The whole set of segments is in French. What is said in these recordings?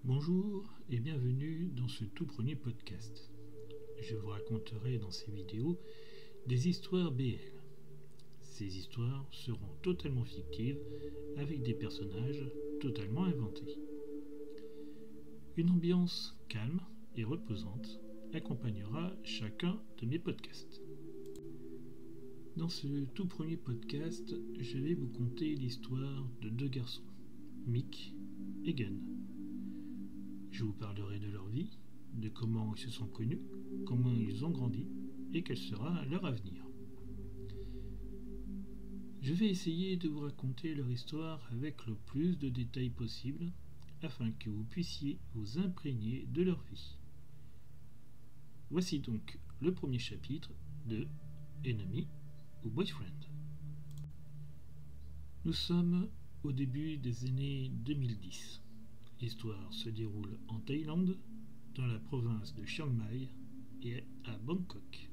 Bonjour et bienvenue dans ce tout premier podcast. Je vous raconterai dans ces vidéos des histoires BL. Ces histoires seront totalement fictives avec des personnages totalement inventés. Une ambiance calme et reposante accompagnera chacun de mes podcasts. Dans ce tout premier podcast, je vais vous conter l'histoire de deux garçons, Mick et Gunn. Je vous parlerai de leur vie, de comment ils se sont connus, comment ils ont grandi et quel sera leur avenir. Je vais essayer de vous raconter leur histoire avec le plus de détails possible afin que vous puissiez vous imprégner de leur vie. Voici donc le premier chapitre de Enemy ou Boyfriend. Nous sommes au début des années 2010. L'histoire se déroule en Thaïlande, dans la province de Chiang Mai et à Bangkok.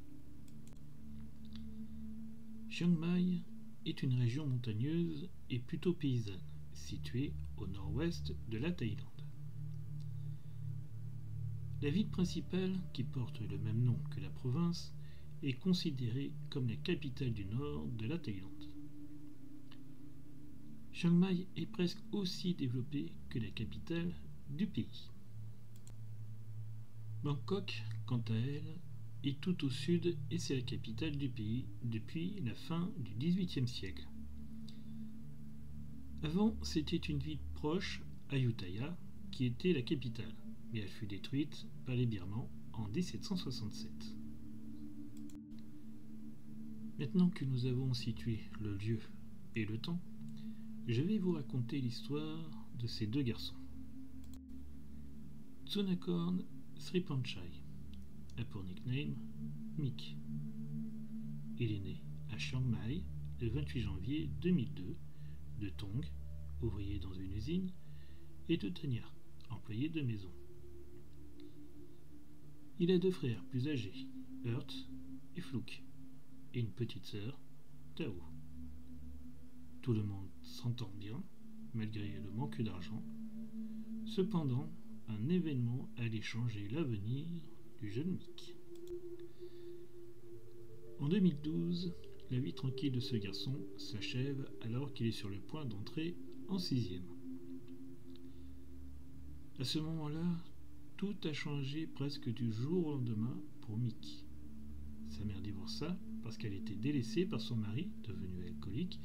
Chiang Mai est une région montagneuse et plutôt paysanne, située au nord-ouest de la Thaïlande. La ville principale, qui porte le même nom que la province, est considérée comme la capitale du nord de la Thaïlande. Chiang Mai est presque aussi développée que la capitale du pays. Bangkok, quant à elle, est tout au sud et c'est la capitale du pays depuis la fin du XVIIIe siècle. Avant, c'était une ville proche, Ayutthaya, qui était la capitale, mais elle fut détruite par les Birmans en 1767. Maintenant que nous avons situé le lieu et le temps, je vais vous raconter l'histoire de ces deux garçons. Tsunakorn Sripanchai a pour nickname Mick. Il est né à Chiang Mai le 28 janvier 2002 de Tong, ouvrier dans une usine, et de Tanya, employé de maison. Il a deux frères plus âgés, Hurt et Flook, et une petite sœur, Tao. Tout le monde s'entend bien, malgré le manque d'argent. Cependant, un événement allait changer l'avenir du jeune Mick. En 2012, la vie tranquille de ce garçon s'achève alors qu'il est sur le point d'entrer en 6e. À ce moment-là, tout a changé presque du jour au lendemain pour Mick. Sa mère divorça parce qu'elle était délaissée par son mari, devenu alcoolique,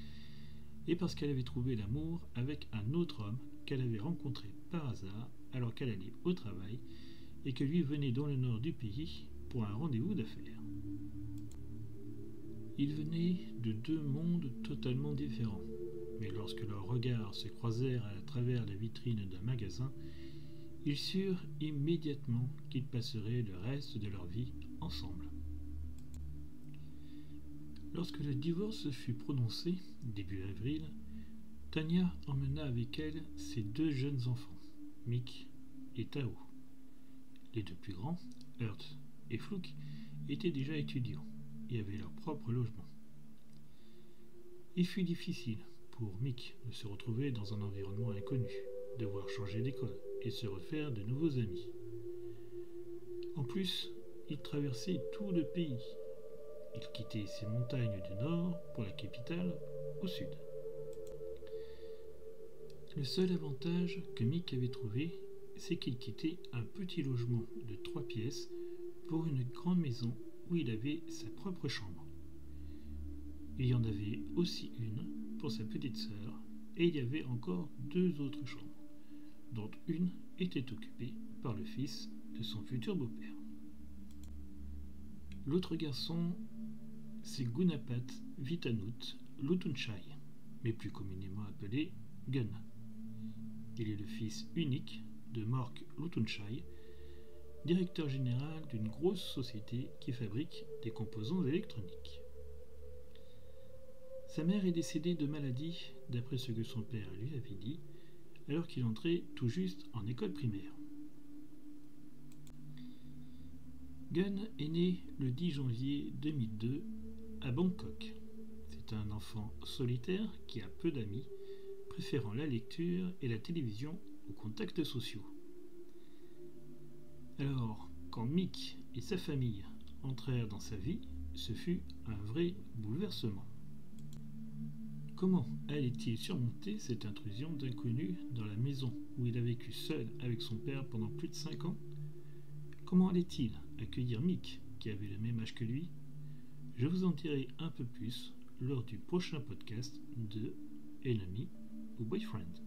et parce qu'elle avait trouvé l'amour avec un autre homme qu'elle avait rencontré par hasard alors qu'elle allait au travail et que lui venait dans le nord du pays pour un rendez-vous d'affaires. Ils venaient de deux mondes totalement différents, mais lorsque leurs regards se croisèrent à travers la vitrine d'un magasin, ils surent immédiatement qu'ils passeraient le reste de leur vie ensemble. Lorsque le divorce fut prononcé, début avril, Tanya emmena avec elle ses deux jeunes enfants, Mick et Tao. Les deux plus grands, Hurt et Flook, étaient déjà étudiants et avaient leur propre logement. Il fut difficile pour Mick de se retrouver dans un environnement inconnu, devoir changer d'école et se refaire de nouveaux amis. En plus, il traversait tout le pays. Il quittait ses montagnes du nord pour la capitale au sud. Le seul avantage que Mick avait trouvé, c'est qu'il quittait un petit logement de 3 pièces pour une grande maison où il avait sa propre chambre. Il y en avait aussi une pour sa petite sœur et il y avait encore 2 autres chambres, dont une était occupée par le fils de son futur beau-père. L'autre garçon, c'est Gunapat Vitanut Lutunchai, mais plus communément appelé Gun. Il est le fils unique de Mork Lutunchai, directeur général d'une grosse société qui fabrique des composants électroniques. Sa mère est décédée de maladie, d'après ce que son père lui avait dit, alors qu'il entrait tout juste en école primaire. Gun est né le 10 janvier 2002 à Bangkok. C'est un enfant solitaire qui a peu d'amis, préférant la lecture et la télévision aux contacts sociaux. Alors, quand Mick et sa famille entrèrent dans sa vie, ce fut un vrai bouleversement. Comment allait-il surmonter cette intrusion d'inconnus dans la maison où il a vécu seul avec son père pendant plus de 5 ans? Comment allait-il accueillir Mick, qui avait le même âge que lui? Je vous en dirai un peu plus lors du prochain podcast de Enemy ou Boyfriend.